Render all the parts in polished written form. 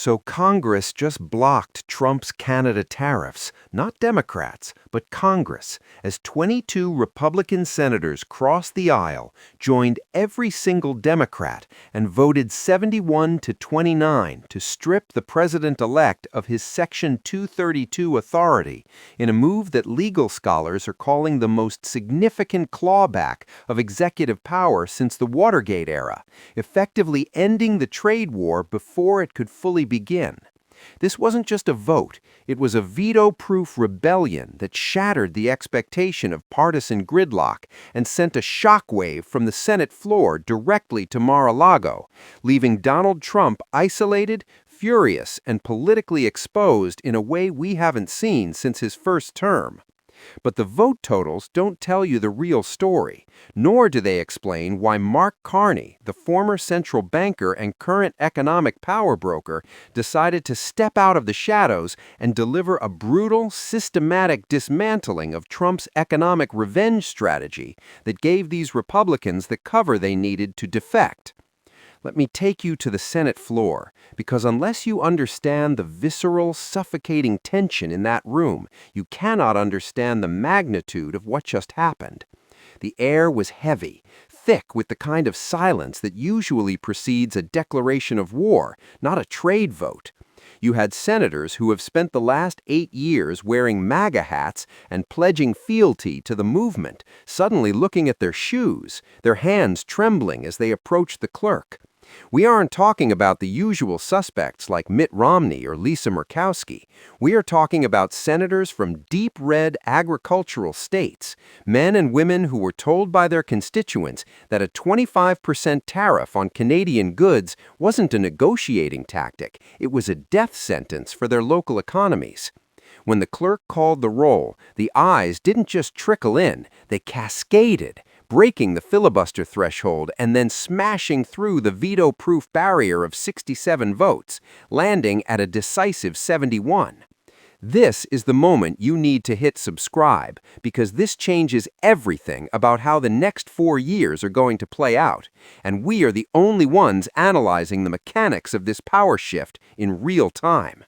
So Congress just blocked Trump's Canada tariffs, not Democrats, but Congress, as 22 Republican senators crossed the aisle, joined every single Democrat, and voted 71 to 29 to strip the president-elect of his Section 232 authority, in a move that legal scholars are calling the most significant clawback of executive power since the Watergate era, effectively ending the trade war before it could fully begin. This wasn't just a vote, it was a veto-proof rebellion that shattered the expectation of partisan gridlock and sent a shockwave from the Senate floor directly to Mar-a-Lago, leaving Donald Trump isolated, furious, and politically exposed in a way we haven't seen since his first term. But the vote totals don't tell you the real story, nor do they explain why Mark Carney, the former central banker and current economic power broker, decided to step out of the shadows and deliver a brutal, systematic dismantling of Trump's economic revenge strategy that gave these Republicans the cover they needed to defect. Let me take you to the Senate floor, because unless you understand the visceral, suffocating tension in that room, you cannot understand the magnitude of what just happened. The air was heavy, thick with the kind of silence that usually precedes a declaration of war, not a trade vote. You had senators who have spent the last 8 years wearing MAGA hats and pledging fealty to the movement, suddenly looking at their shoes, their hands trembling as they approached the clerk. We aren't talking about the usual suspects like Mitt Romney or Lisa Murkowski. We are talking about senators from deep red agricultural states, men and women who were told by their constituents that a 25% tariff on Canadian goods wasn't a negotiating tactic, it was a death sentence for their local economies. When the clerk called the roll, the ayes didn't just trickle in, they cascaded, breaking the filibuster threshold and then smashing through the veto-proof barrier of 67 votes, landing at a decisive 71. This is the moment you need to hit subscribe, because this changes everything about how the next 4 years are going to play out, and we are the only ones analyzing the mechanics of this power shift in real time.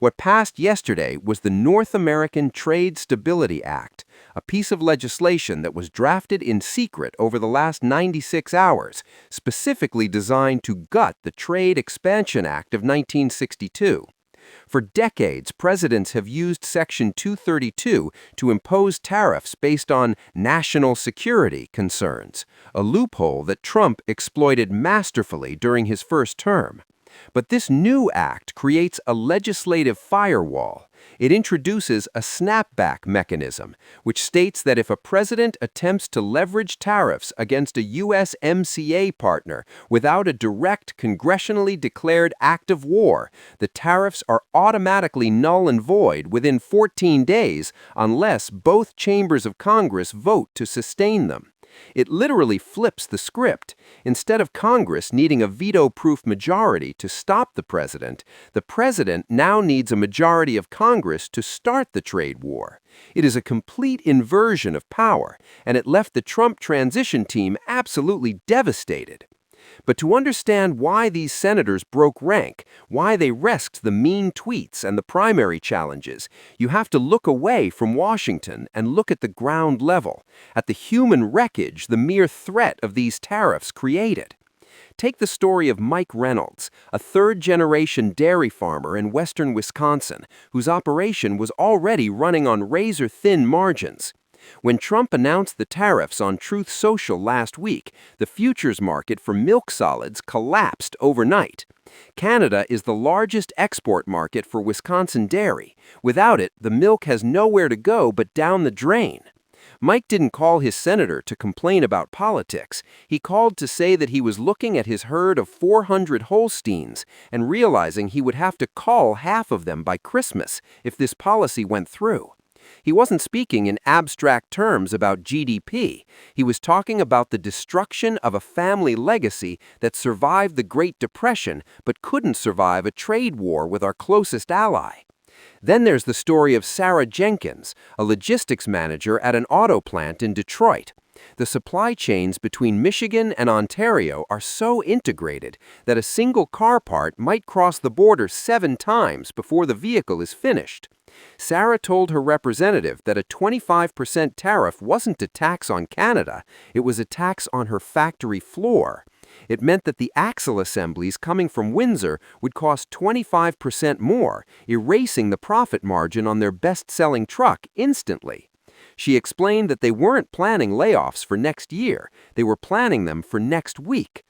What passed yesterday was the North American Trade Stability Act, a piece of legislation that was drafted in secret over the last 96 hours, specifically designed to gut the Trade Expansion Act of 1962. For decades, presidents have used Section 232 to impose tariffs based on national security concerns, a loophole that Trump exploited masterfully during his first term. But this new act creates a legislative firewall. It introduces a snapback mechanism, which states that if a president attempts to leverage tariffs against a USMCA partner without a direct congressionally declared act of war, the tariffs are automatically null and void within 14 days unless both chambers of Congress vote to sustain them. It literally flips the script. Instead of Congress needing a veto-proof majority to stop the president now needs a majority of Congress to start the trade war. It is a complete inversion of power, and it left the Trump transition team absolutely devastated. But to understand why these senators broke rank, why they risked the mean tweets and the primary challenges, you have to look away from Washington and look at the ground level, at the human wreckage the mere threat of these tariffs created. Take the story of Mike Reynolds, a third-generation dairy farmer in western Wisconsin, whose operation was already running on razor-thin margins. When Trump announced the tariffs on Truth Social last week, the futures market for milk solids collapsed overnight. Canada is the largest export market for Wisconsin dairy. Without it, the milk has nowhere to go but down the drain. Mike didn't call his senator to complain about politics. He called to say that he was looking at his herd of 400 Holsteins and realizing he would have to cull half of them by Christmas if this policy went through. He wasn't speaking in abstract terms about GDP. He was talking about the destruction of a family legacy that survived the Great Depression but couldn't survive a trade war with our closest ally. Then there's the story of Sarah Jenkins, a logistics manager at an auto plant in Detroit. The supply chains between Michigan and Ontario are so integrated that a single car part might cross the border 7 times before the vehicle is finished. Sarah told her representative that a 25% tariff wasn't a tax on Canada, it was a tax on her factory floor. It meant that the axle assemblies coming from Windsor would cost 25% more, erasing the profit margin on their best-selling truck instantly. She explained that they weren't planning layoffs for next year, they were planning them for next week.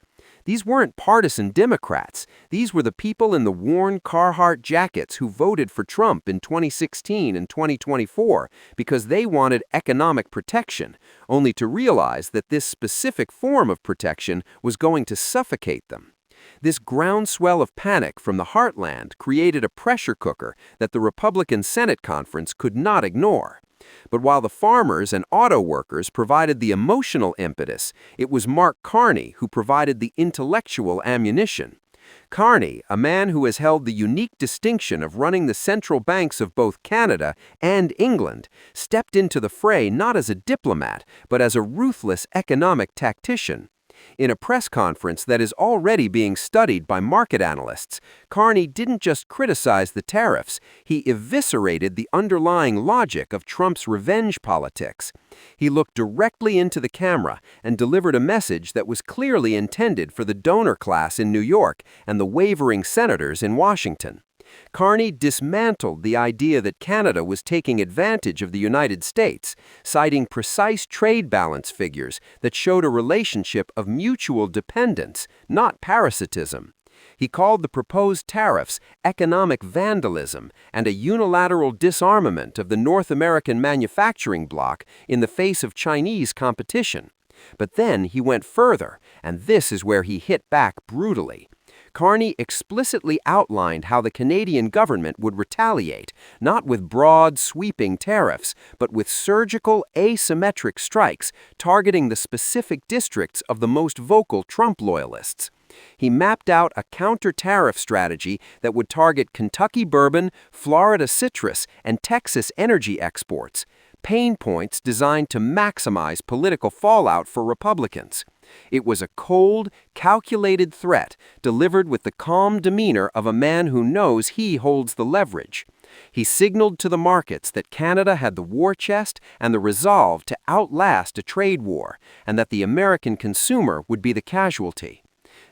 These weren't partisan Democrats. These were the people in the worn Carhartt jackets who voted for Trump in 2016 and 2024 because they wanted economic protection, only to realize that this specific form of protection was going to suffocate them. This groundswell of panic from the heartland created a pressure cooker that the Republican Senate conference could not ignore. But while the farmers and auto workers provided the emotional impetus, it was Mark Carney who provided the intellectual ammunition. Carney, a man who has held the unique distinction of running the central banks of both Canada and England, stepped into the fray not as a diplomat, but as a ruthless economic tactician. In a press conference that is already being studied by market analysts, Carney didn't just criticize the tariffs, he eviscerated the underlying logic of Trump's revenge politics. He looked directly into the camera and delivered a message that was clearly intended for the donor class in New York and the wavering senators in Washington. Carney dismantled the idea that Canada was taking advantage of the United States, citing precise trade balance figures that showed a relationship of mutual dependence, not parasitism. He called the proposed tariffs economic vandalism and a unilateral disarmament of the North American manufacturing bloc in the face of Chinese competition. But then he went further, and this is where he hit back brutally. Carney explicitly outlined how the Canadian government would retaliate, not with broad, sweeping tariffs, but with surgical, asymmetric strikes targeting the specific districts of the most vocal Trump loyalists. He mapped out a counter-tariff strategy that would target Kentucky bourbon, Florida citrus, and Texas energy exports, pain points designed to maximize political fallout for Republicans. It was a cold, calculated threat delivered with the calm demeanor of a man who knows he holds the leverage. He signaled to the markets that Canada had the war chest and the resolve to outlast a trade war, and that the American consumer would be the casualty.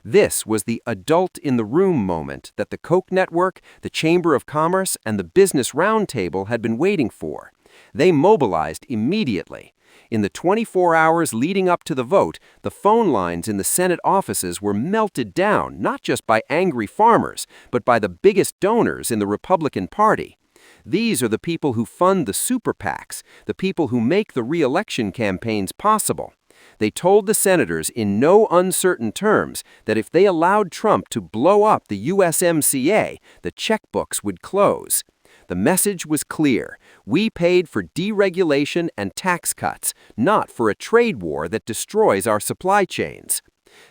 This was the adult-in-the-room moment that the Koch Network, the Chamber of Commerce, and the Business Roundtable had been waiting for. They mobilized immediately. In the 24 hours leading up to the vote, the phone lines in the Senate offices were melted down not just by angry farmers, but by the biggest donors in the Republican Party. These are the people who fund the super PACs, the people who make the re-election campaigns possible. They told the senators in no uncertain terms that if they allowed Trump to blow up the USMCA, the checkbooks would close. The message was clear. We paid for deregulation and tax cuts, not for a trade war that destroys our supply chains.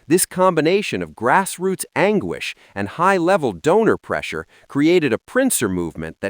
This combination of grassroots anguish and high-level donor pressure created a pincer movement that